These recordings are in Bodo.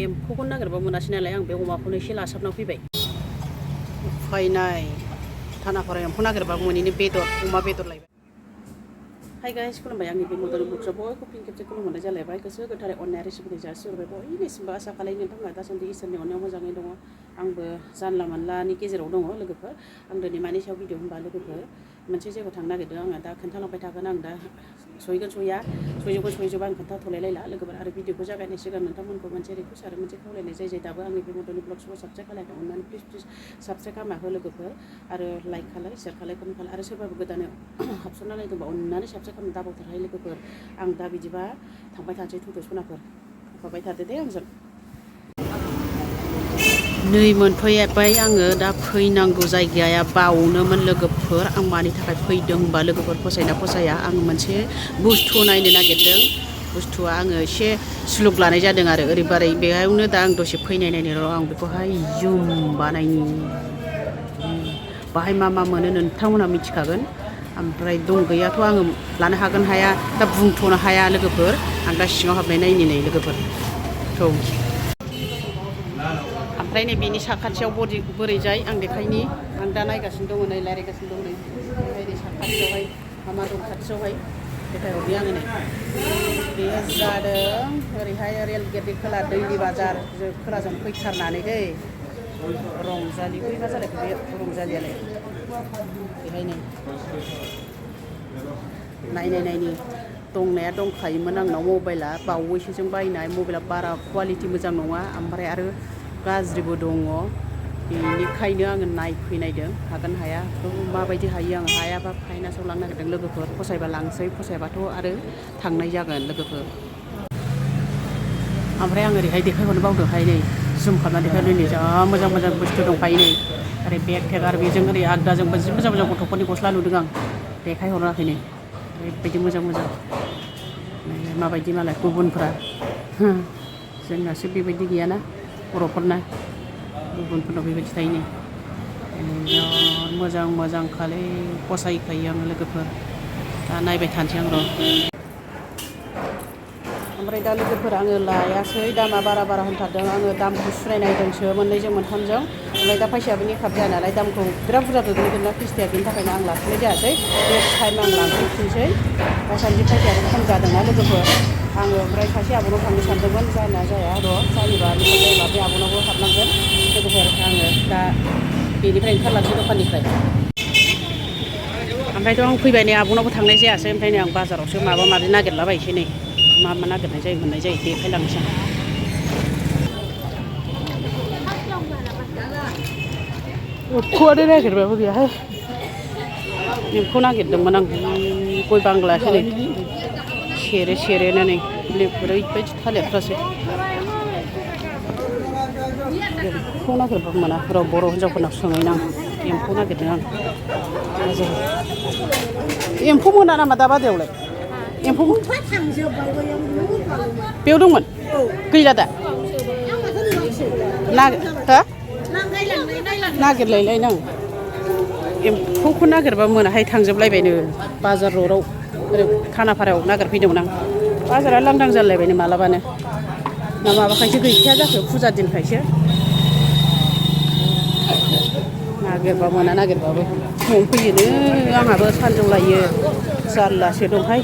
एम्फौखौनो नागिरबा मोनासै नालाय आं बे अमाखौनो एसे लासाबना फैबाय। उफायनाय थानाफारायाव एम्फौ नागिरबा मोनैनो बेदर अमा बेदर लायबाय। हाय गाइस खुलुमबाय आंनि बे मदनि बुक्सआव बयखौ फिन खेबसे खुलुमहरनाय जालायबाय गोसो गोथारै अननाय आरो सिबिनाय जासिहरबाय बयनिसिमबो आसा खालामो नोंथांमोना दासान्दि इसोरनि अननायाव मोजाङै दङ। आंबो जानला मानलानि गेजेराव दङ लोगोफोर। आं दिनै मानि सायाव भिडिअ होनबा लोगोफोर मोनसे जायगायाव थांनो नागिरदों आङो दा खोन्थालांबाय थागोन आं दा सहैगोन सहैजोबा आं खोन्थाथ'लायला लोगोफोर आरो भिडिअखौ जागायनाय सिगां नोंथांमोनखौ मोनसे रिकुवेस्ट आरो मोनसे खावलायनाय जाय दाबो आंनि बे मदनि ब्लग्सखौ साबस्क्राइब खालामो अननानै प्लिज साबस्क्राइब खालामना लोगोफोर आरो लाइक खालाय शेयार खालाय कमेन्ट खालाय आरो सोरबाबो गोदान हाबसनना नायदोंबा अननानै साबस्क्राइब खालामनो दाबावथारहाय लोगोफोर। आं दा बिदिबा थांबाय थानोसै थुदो सनाफोर थाबाय थादो दे आंजों। नै मोनफैबाय आङो दा फैनांगौ जायगाया बावनोमोन लोगोफोर। आं मानि थाखाय फैदों होनबा लोगोफोर फसायना फसाया आं मोनसे बुस्थु नायनो नागिरदों। बुस्थुआ आङो एसे सुलुग लानाय जादों आरो ओरैबारै बेयावनो दा आं दसे फैनाय नायनो र' आं बेखौहाय जुम बानायनि बाहाय मा मोनो नोंथांमोनहा मिथिखागोन। ओमफ्राय दं गैयाथ' आङो लानो हागोन हाया दा बुंथ'नो हाया लोगोफोर। आं दा सिङाव हाबनाय नायनि नै लोगोफोर थ' ओमफ्राय नै बेनि साखाथियाव बोरैजाय आं देखायनि आं दा नायगासिनो दङ नै रायज्लायगासिनो दं नै ओमफ्राय नै साखाथियावहाय मा दं खाथियावहाय देखायहरनि आङो नै बेयो जादों ओरैहाय रेल गेटनि खोला दैलि बाजार खोलाजों फैथारनानै दै रंजालि बै मा जालायखो बे रंजालियालाय बेहाय नायनि दंनाया दंखायोमोन आंनाव मबाइला बावैसो जों बायनाय मबाइला बारा कुवालिटि मोजां नङा ओमफ्राय आरो गाज्रिबो दङ बेनिखायनो आङो नायफैनायदों हागोन हाया माबायदि हायो आं हायाबा फाइनान्सआव लांनो नागिरदों लोगोफोर। फसायबा लांसै फसायबाथ' आरो थांनाय जागोन लोगोफोर। ओमफ्राय आं ओरैहाय देखायहरनो बावदोंहाय नै जुम खालामनानै देखायहरनो नै जा मोजां बुस्थु दंखायो नै ओरै बेग थेग आरो बेजों ओरै आगदाजोंबो जि मोजां गथ'फोरनि गस्ला नुदों आं देखायहराखै नै ओरैबायदि मोजां माबायदि मालाय गुबुनफ्रा जोंनासो बेबायदि गैयाना बर'फोरना गुबुनफोरनाव बेबायदि थायो नै बिराद मोजां खालै फसायखायो आङो लोगोफोर। दा नायबाय थानोसै आं र'। ओमफ्राय दा लोगोफोर आङो लायासै दामा बारा होनथारदों आङो दामखौ सुनायनायदोंसो मोननैजों मोनथामजों ओमफ्राय दा फैसायाबो मेकआप जाया नालाय दामखौ बिराद बुरजा गोग्लैदोंना फैसाया बेनि थाखायनो आं लाथ'नाय जायासै नेक्स्ट टाइम आं लांफैफिनसै। दासान्दि फैसायाबो खम जादोंना लोगोफोर आङो ओमफ्राय सासे आब'नाव थांनो सानदोंमोन जाना जाया र' जायोबा जायोबा बे आब'नावबो हाबनांगोन लोगोफोर। आङो दा बेनिफ्राय ओंखारलांसै दखाननिफ्राय। ओमफ्रायथ' आं फैबाय नै आब'नावबो थांनाय जायासै ओमफ्राय नै आं बाजारावसो माबा माबि नागिरलाबायसै नै मा नागिरनाय जायो मोननाय जायो देखायलांसै आं। एम्फौआनो नागिरबाबो गैयाहाय एम्फौ नागिरदोंमोन आं गय बांलासो नै सेरेनो नै ओरैबायदि थालिरफ्रासो एम्फौ नागिरबाबो मोना र' बर' हिनजावफोरनाव सोंहैनो आं एम्फौ नागिरदों आं एम्फौ मोना नामा दा बाजारावलाय एम्फौ बेयाव दंमोन गैला दा नागिरलायलाय नां एम्फौखौ नागिरबा मोनाहाय थांजोबलायबायनो बाजार रडआव ओरै खानाफारायाव नागिरफैदोंमोन आं बाजारा लांदां जालायबायनो मालाबानो ना माबाखायसो गैखाया जाखो फुजा दिनखायसो नागिरबा मोना नागिरबाबो मोनफैयोनो आंहाबो सानजौलायो जारलासो दंहाय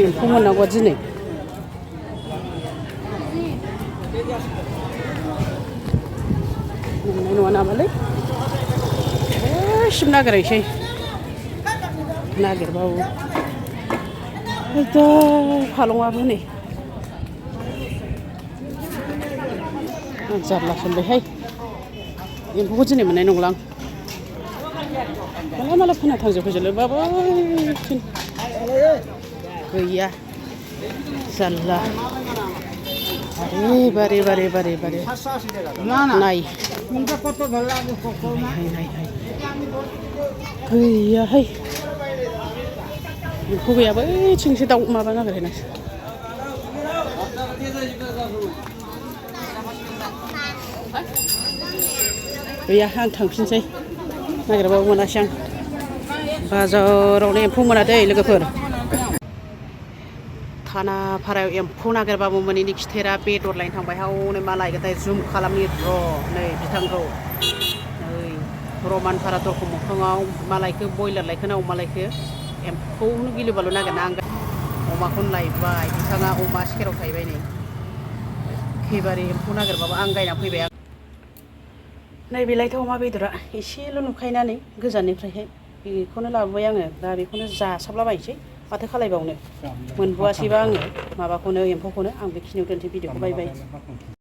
एम्फौ मोननांगौआ दिनै मोननाय नङा नामालै दासिम नागिरहैसै नागिरबाबो फालंआबो नै जारलासो मोनबायहाय एम्फौखौ दिनै मोननाय नंला आं माला फोना थांजोबफैजोबबाय गैया जारला बारे नाय गैयाहाय एम्फौ गैया बैथिंसो दाउ माबा नागिरहैनांसै गैया आं थांफिनसै नागिरबाबो मोनासै आं बाजारावनो एम्फौ मोना दै लोगोफोर थानाफारायाव एम्फौ नागिरबाबो मोनैनि खिथेरा बेदर लायनो थांबाय हनै मा लायगोनथाय जुम खालामनि र' नै बिथांखौ नै रमानफारा दरखं मोखाङाव मा लायखो बयलार लायखो ना अमा लायखो एम्फौनो गिलुबालु नागिरना आं अमाखौनो लायबाय बिथाङा अमा सेराव थाहैबाय नै एखेबारे एम्फौ नागिरबाबो आं गायना फैबाय नैबेलायथ' अमा बेदरा एसेल' नुखायोना नै गोजाननिफ्रायहाय बेखौनो लाबोबाय आङो दा बेखौनो जासाबलाबायनोसै माथो खालायबावनो मोनबोआसैबा आङो माबाखौनो एम्फौखौनो आं बेखिनियाव दोनसै भिडिअखौ बाय बाय